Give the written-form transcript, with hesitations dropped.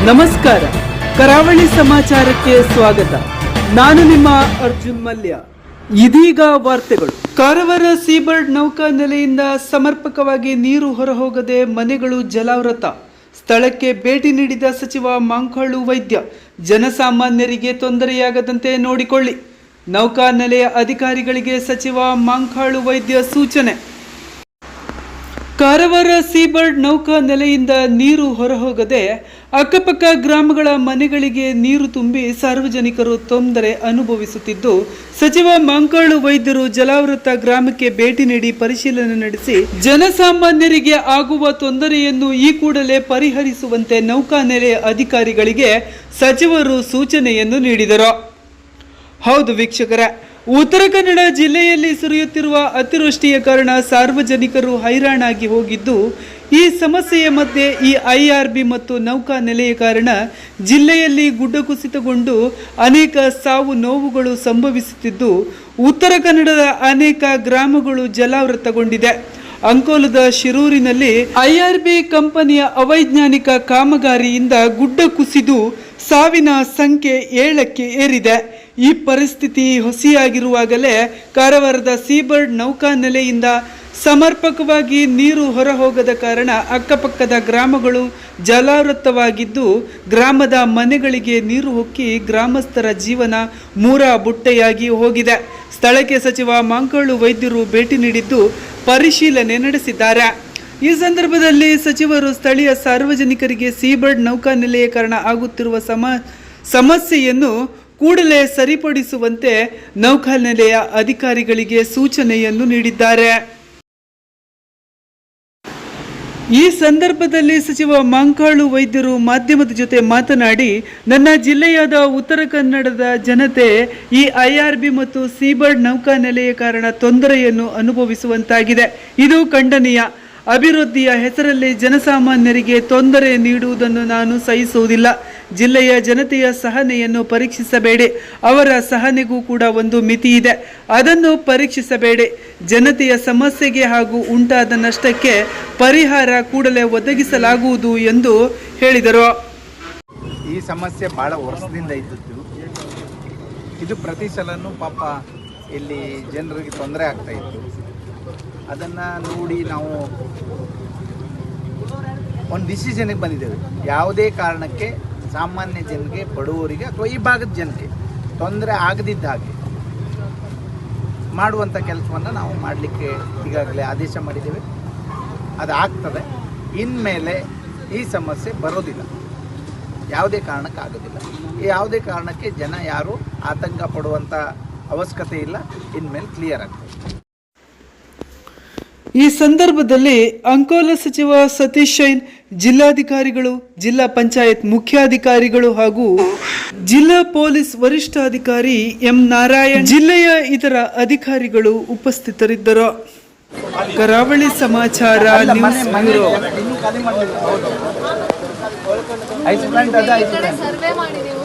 ನಮಸ್ಕಾರ, ಕರಾವಳಿ ಸಮಾಚಾರಕ್ಕೆ ಸ್ವಾಗತ. ನಾನು ನಿಮ್ಮ ಅರ್ಜುನ್ ಮಲ್ಯ. ಇದೀಗ ವಾರ್ತೆಗಳು. ಕಾರವಾರ ಸೀಬರ್ಡ್ ನೌಕಾ ನೆಲೆಯಿಂದ ಸಮರ್ಪಕವಾಗಿ ನೀರು ಹೊರಹೋಗದೆ ಮನೆಗಳು ಜಲಾವೃತ. ಸ್ಥಳಕ್ಕೆ ಭೇಟಿ ನೀಡಿದ ಸಚಿವ ಮಾಂಕಾಳು ವೈದ್ಯ, ಜನಸಾಮಾನ್ಯರಿಗೆ ತೊಂದರೆಯಾಗದಂತೆ ನೋಡಿಕೊಳ್ಳಿ. ನೌಕಾ ನೆಲೆಯ ಅಧಿಕಾರಿಗಳಿಗೆ ಸಚಿವ ಮಾಂಕಾಳು ವೈದ್ಯ ಸೂಚನೆ. ಕಾರವಾರ ಸೀಬರ್ಡ್ ನೌಕಾ ನೆಲೆಯಿಂದ ನೀರು ಹೊರಹೋಗದೆ ಅಕ್ಕಪಕ್ಕ ಗ್ರಾಮಗಳ ಮನೆಗಳಿಗೆ ನೀರು ತುಂಬಿ ಸಾರ್ವಜನಿಕರು ತೊಂದರೆ ಅನುಭವಿಸುತ್ತಿದ್ದು, ಸಚಿವ ಮಾಂಕಾಳು ವೈದ್ಯರು ಜಲಾವೃತ ಗ್ರಾಮಕ್ಕೆ ಭೇಟಿ ನೀಡಿ ಪರಿಶೀಲನೆ ನಡೆಸಿ ಜನಸಾಮಾನ್ಯರಿಗೆ ಆಗುವ ತೊಂದರೆಯನ್ನು ಈ ಕೂಡಲೇ ಪರಿಹರಿಸುವಂತೆ ನೌಕಾ ನೆಲೆಯ ಅಧಿಕಾರಿಗಳಿಗೆ ಸಚಿವರು ಸೂಚನೆಯನ್ನು ನೀಡಿದರು. ಹೌದು ವೀಕ್ಷಕರೇ, ಉತ್ತರ ಕನ್ನಡ ಜಿಲ್ಲೆಯಲ್ಲಿ ಸುರಿಯುತ್ತಿರುವ ಅತಿವೃಷ್ಟಿಯ ಕಾರಣ ಸಾರ್ವಜನಿಕರು ಹೈರಾಣಾಗಿ ಹೋಗಿದ್ದು, ಈ ಸಮಸ್ಯೆಯ ಮಧ್ಯೆ ಈ IRB ಮತ್ತು ನೌಕಾ ನೆಲೆಯ ಕಾರಣ ಜಿಲ್ಲೆಯಲ್ಲಿ ಗುಡ್ಡ ಕುಸಿತಗೊಂಡು ಅನೇಕ ಸಾವು ನೋವುಗಳು ಸಂಭವಿಸುತ್ತಿದ್ದು, ಉತ್ತರ ಕನ್ನಡದ ಅನೇಕ ಗ್ರಾಮಗಳು ಜಲಾವೃತಗೊಂಡಿದೆ. ಅಂಕೋಲದ ಶಿರೂರಿನಲ್ಲಿ IRB ಕಂಪನಿಯ ಅವೈಜ್ಞಾನಿಕ ಕಾಮಗಾರಿಯಿಂದ ಗುಡ್ಡ ಕುಸಿದು ಸಾವಿನ ಸಂಖ್ಯೆ 7ಕ್ಕೆ ಏರಿದೆ. ಈ ಪರಿಸ್ಥಿತಿ ಹೊಸಿಯಾಗಿರುವಾಗಲೇ ಕಾರವಾರದ ಸೀಬರ್ಡ್ ನೌಕಾ ನೆಲೆಯಿಂದ ಸಮರ್ಪಕವಾಗಿ ನೀರು ಹೊರಹೋಗದ ಕಾರಣ ಅಕ್ಕಪಕ್ಕದ ಗ್ರಾಮಗಳು ಜಲಾವೃತವಾಗಿದ್ದು, ಗ್ರಾಮದ ಮನೆಗಳಿಗೆ ನೀರು ಹೊಕ್ಕಿ ಗ್ರಾಮಸ್ಥರ ಜೀವನ ಮೂರ ಬುಟ್ಟೆಯಾಗಿ ಹೋಗಿದೆ. ಸ್ಥಳಕ್ಕೆ ಸಚಿವ ಮಾಂಕಾಳು ವೈದ್ಯರು ಭೇಟಿ ನೀಡಿದ್ದು ಪರಿಶೀಲನೆ ನಡೆಸಿದ್ದಾರೆ. ಈ ಸಂದರ್ಭದಲ್ಲಿ ಸಚಿವರು ಸ್ಥಳೀಯ ಸಾರ್ವಜನಿಕರಿಗೆ ಸೀಬರ್ಡ್ ನೌಕಾ ನೆಲೆಯ ಕಾರಣ ಆಗುತ್ತಿರುವ ಸಮಸ್ಯೆಯನ್ನು ಕೂಡಲೇ ಸರಿಪಡಿಸುವಂತೆ ನೌಕಾನೆಲೆಯ ಅಧಿಕಾರಿಗಳಿಗೆ ಸೂಚನೆಯನ್ನು ನೀಡಿದ್ದಾರೆ. ಈ ಸಂದರ್ಭದಲ್ಲಿ ಸಚಿವ ಮಾಂಕಾಳು ವೈದ್ಯರು ಮಾಧ್ಯಮದ ಜೊತೆ ಮಾತನಾಡಿ, ನನ್ನ ಜಿಲ್ಲೆಯಾದ ಉತ್ತರ ಕನ್ನಡದ ಜನತೆ ಈ IRB ಮತ್ತು ಸೀಬರ್ಡ್ ನೌಕಾ ನೆಲೆಯ ಕಾರಣ ತೊಂದರೆಯನ್ನು ಅನುಭವಿಸುವಂತಾಗಿದೆ. ಇದು ಖಂಡನೀಯ. ಅಭಿವೃದ್ಧಿಯ ಹೆಸರಲ್ಲಿ ಜನಸಾಮಾನ್ಯರಿಗೆ ತೊಂದರೆ ನೀಡುವುದನ್ನು ನಾನು ಸಹಿಸುವುದಿಲ್ಲ. ಜಿಲ್ಲೆಯ ಜನತೆಯ ಸಹನೆಯನ್ನು ಪರೀಕ್ಷಿಸಬೇಡಿ. ಅವರ ಸಹನೆಗೂ ಕೂಡ ಒಂದು ಮಿತಿ ಇದೆ, ಅದನ್ನು ಪರೀಕ್ಷಿಸಬೇಡಿ. ಜನತೆಯ ಸಮಸ್ಯೆಗೆ ಹಾಗೂ ಉಂಟಾದ ನಷ್ಟಕ್ಕೆ ಪರಿಹಾರ ಕೂಡಲೇ ಒದಗಿಸಲಾಗುವುದು ಎಂದು ಹೇಳಿದರು. ಈ ಸಮಸ್ಯೆ ಬಹಳ ವರ್ಷದಿಂದ ಇದ್ದದ್ದು. ಇದು ಪ್ರತಿ ಸಲನೂ ಪಾಪ ಇಲ್ಲಿ ಜನರಿಗೆ ತೊಂದರೆ ಆಗ್ತಾ ಇತ್ತು. ಅದನ್ನು ನೋಡಿ ನಾವು ಒಂದು ಡಿಸಿಷನ್ಗೆ ಬಂದಿದ್ದೇವೆ. ಯಾವುದೇ ಕಾರಣಕ್ಕೆ ಸಾಮಾನ್ಯ ಜನಕ್ಕೆ, ಬಡವರಿಗೆ ಅಥವಾ ಈ ಭಾಗದ ಜನಕ್ಕೆ ತೊಂದರೆ ಆಗದಿದ್ದ ಹಾಗೆ ಮಾಡುವಂಥ ಕೆಲಸವನ್ನು ನಾವು ಮಾಡಲಿಕ್ಕೆ ಈಗಾಗಲೇ ಆದೇಶ ಮಾಡಿದ್ದೇವೆ. ಅದು ಆಗ್ತದೆ. ಇನ್ಮೇಲೆ ಈ ಸಮಸ್ಯೆ ಬರೋದಿಲ್ಲ, ಯಾವುದೇ ಕಾರಣಕ್ಕೆ ಆಗೋದಿಲ್ಲ. ಯಾವುದೇ ಕಾರಣಕ್ಕೆ ಜನ ಯಾರು ಆತಂಕ ಪಡುವಂಥ ಅವಶ್ಯಕತೆ ಇಲ್ಲ. ಇನ್ಮೇಲೆ ಕ್ಲಿಯರ್ ಆಗ್ತದೆ. ಈ ಸಂದರ್ಭದಲ್ಲಿ ಅಂಕೋಲ ಸಚಿವ ಸತೀಶ್ ಶೈನ್, ಜಿಲ್ಲಾಧಿಕಾರಿಗಳು, ಜಿಲ್ಲಾ ಪಂಚಾಯತ್ ಮುಖ್ಯಾಧಿಕಾರಿಗಳು ಹಾಗೂ ಜಿಲ್ಲಾ ಪೊಲೀಸ್ ವರಿಷ್ಠಾಧಿಕಾರಿ ಎಂ ನಾರಾಯಣ್, ಜಿಲ್ಲೆಯ ಇತರ ಅಧಿಕಾರಿಗಳು ಉಪಸ್ಥಿತರಿದ್ದರು. ಕರಾವಳಿ ಸಮಾಚಾರ ನ್ಯೂಸ್ ಬ್ಯೂರೋ. ಸರ್ವೆ ಮಾಡಿ ನೀವು